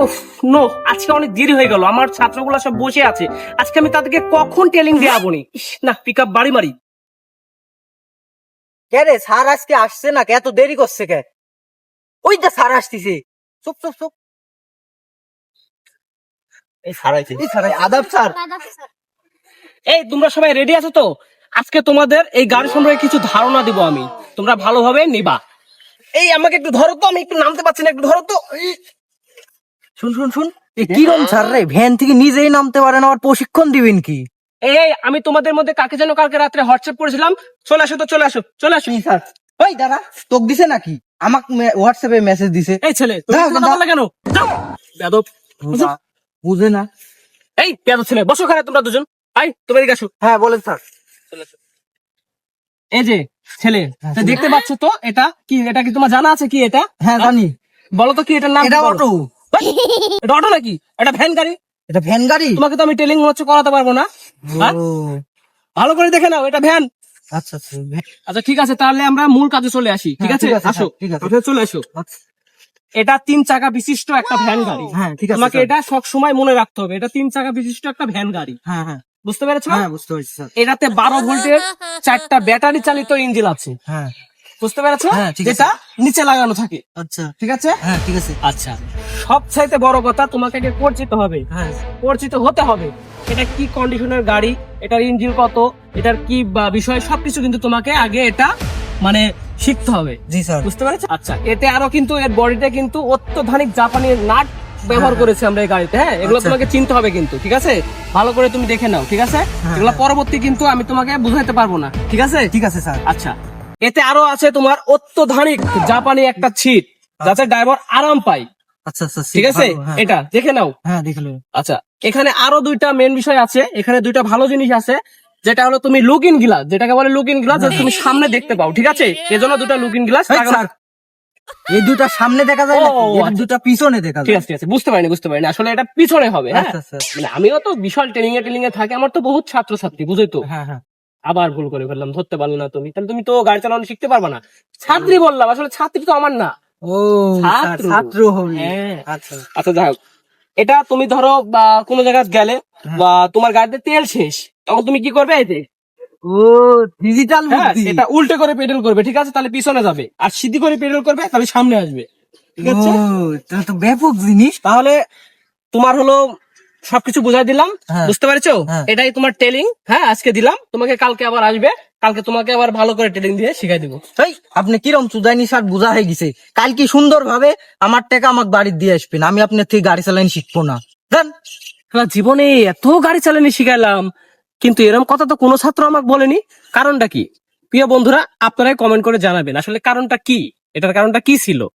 উফ, নো, আজকে অনেক দেরি হয়ে গেল। আমার ছাত্রগুলো সব বসে আছে। আজকে আমি তাদেরকে কখন টেলিং দেওয়াবো নি। ইস, না, পিক আপ বাড়ি মারি। কে রে, স্যার আজকে আসছে না? কে এত দেরি করছে কে? ওই যে স্যার আসতেছে। চুপ চুপ চুপ। এই স্যার আইছে। এই স্যার আইছে। আদাব স্যার। এই, তোমরা সবাই রেডি আছো তো? আজকে তোমাদের এই গাড়ি সম্পর্কে কিছু ধারণা দিব আমি, তোমরা ভালোভাবে নিবা। এই, আমাকে একটু ধরো তো, আমি একটু নামতে পারছি না, একটু ধরো তো। শুন শুন শুন, এ কিরম স্যার রে? ভ্যান থেকে নিজেই নামতে পারেন, আবার প্রশিক্ষণ দিবেন কি? এই, আমি তোমাদের মধ্যে কাকে যেন কালকে রাত্রে হোয়াটসঅ্যাপ করেছিলাম। চলে আসো তো, চলে আসো, চলে আসো। স্যার, ওই দাঁড়া, তোক দিছে নাকি? আমাকে হোয়াটসঅ্যাপে মেসেজ দিছে। এই ছেলে, তুমি দাও, কথা দাও। বললে কেন? যাও, বেয়াদব। বুঝো? বুঝে না। এই বেয়াদব ছেলে, বসো খারাপ তোমরা দুজন। আই, তুমি এদিকে আসো। হ্যাঁ বলেন স্যার। এই যে ছেলে, তা দেখতে পাচ্ছ তো, এটা কি? এটা কি তোমার জানা আছে কি এটা? হ্যাঁ জানি। বলো তো কি এটার নাম? এটা কি বলো? অটো। হেই, এটা অটো নাকি? এটা ভ্যান গাড়ি। এটা ভ্যান গাড়ি? তোমাকে তো আমি টেলিং হচ্ছে করাতে পারবো না। হ্যাঁ? ও ভালো করে দেখে নাও, এটা ভ্যান। আচ্ছা আচ্ছা। আচ্ছা ঠিক আছে, তাহলে আমরা মূল কাজে চলে আসি। ঠিক হ্যাঁ, আছে, ঠিক আছে, আসো। ঠিক আছে। আচ্ছা, চলে আসো। আচ্ছা। এটা 3 চাকা বিশিষ্ট একটা ভ্যান গাড়ি। হ্যাঁ ঠিক আছে তোমাকে স্যার। এটা সব সময় মনে রাখতে হবে, এটা 3 চাকা বিশিষ্ট একটা ভ্যান গাড়ি। হ্যাঁ হ্যাঁ বুঝতে পেরেছো? হ্যাঁ বুঝতে পারছি স্যার। এটাতে 12 ভোল্টের 4টা ব্যাটারি চালিত ইঞ্জিন আছে। হ্যাঁ বুঝতে পেরেছো? হ্যাঁ, ঠিক আছে। যেটা নিচে লাগানো থাকে। আচ্ছা। ঠিক আছে? হ্যাঁ ঠিক আছে। আচ্ছা, সবচাইতে বড় কথা, তোমাকে আগে পরিচিত হবে, হ্যাঁ পরিচিত হতে হবে। এটা কি কন্ডিশনের গাড়ি, এটার ইঞ্জিন কত, এটার কি বিষয়, সবকিছু কিন্তু তোমাকে আগে এটা মানে শিখতে হবে। জি স্যার। বুঝতে পেরেছো? আচ্ছা, এতে আরো কিন্তু এর বডিতে কিন্তু অত্যাধুনিক জাপানি নাট ব্যবহার করেছে আমরা এই গাড়িতে। হ্যাঁ, এগুলো আচ্ছা। তোমাকে চিনতে হবে কিন্তু। ঠিক আছে, ভালো করে তুমি দেখে নাও। ঠিক আছে, হ্যাঁ, এগুলো হ্যাঁ। পরবর্তী কিন্তু আমি তোমাকে বুঝাইতে পারবো না। ঠিক আছে? ঠিক আছে স্যার। আচ্ছা, এতে আরো আছে তোমার অত্যাধুনিক জাপানি একটা সিট, যাতে ড্রাইভার আরাম পায়। আচ্ছা আচ্ছা ঠিক আছে, ভালো, হ্যাঁ। এটা দেখে নাও। হ্যাঁ দেখলো। আচ্ছা, এখানে আরো 2টা মেন বিষয় আছে। এখানে 2টা ভালো জিনিস আছে, যেটা হলো তুমি লুক ইন গ্লাস, যেটাকে বলে লুক ইন গ্লাস, তুমি সামনে দেখতে পাও। ঠিক আছে, এজন্য 2টা লুক ইন গ্লাস এই স্যার, এই দুটা সামনে দেখা যায় না? ও, এই আচ্ছা। দুটা পিছনে দেখা ঠিক যায়। আছে, ঠিক আছে, বুঝতে পারিনি, বুঝতে পারিনি। আসলে এটা পিছনে হবে। হ্যাঁ, আচ্ছা আচ্ছা। মানে আমিও তো বিশাল ট্রেনিং এ থাকি, আমার তো বহুত ছাত্রছাত্রী, বুঝই তো। হ্যাঁ হ্যাঁ। আবার ভুল করে ফেললাম, ধরতে পারলে না তুমি, তাহলে তুমি তো গাড়ি চালানো শিখতে পারবে না। ছাত্রী বললাম, আসলে ছাত্রী তো আমার না। ও স্যার, ছাত্র। ছাত্র হবে। হ্যাঁ। আচ্ছা। আচ্ছা, যাই হোক, এটা তুমি ধরো বা কোনো জায়গায় গেলে, বা তোমার গাড়িতে তেল শেষ, তখন তুমি কি করবে? এই যে, ও ডিজিটাল হ্যাঁ, বুদ্ধি। এটা উল্টে করে পেডেল করবে। ঠিক আছে, তাহলে পিছনে যাবে, আর সিধি করে পেডেল করবে, তাহলে সামনে আসবে। ঠিক আছে, ও এটা তো ব্যাপক জিনিস। তাহলে তোমার হলো সবকিছু বুঝাই দিলাম। হ্যাঁ। বুঝতে পেরেছো? হ্যাঁ। এটাই তোমার টেলিং। হ্যাঁ, আজকে দিলাম তোমাকে, কালকে আবার আসবে, কালকে তোমাকে আবার ভালো করে টেলিং দিয়ে শিখাই দিব। এই আপনি কিরম চুদাইনি স্যার, বোঝা হয়ে গেছে। কাল কি সুন্দর ভাবে আমার টাকা আমাকে বাড়ি দিয়ে আসবেন, আমি আপনার থেকে গাড়ি চালানি শিখবো না। জান। সারা জীবনে এত গাড়ি চালানি শিখাইলাম, কিন্তু এরকম কথা তো কোনো ছাত্র আমাকে বলেনি। কারণটা কি? প্রিয় বন্ধুরা, আপনারাই কমেন্ট করে জানাবেন আসলে কারণটা কি, এটার কারণটা কি ছিল।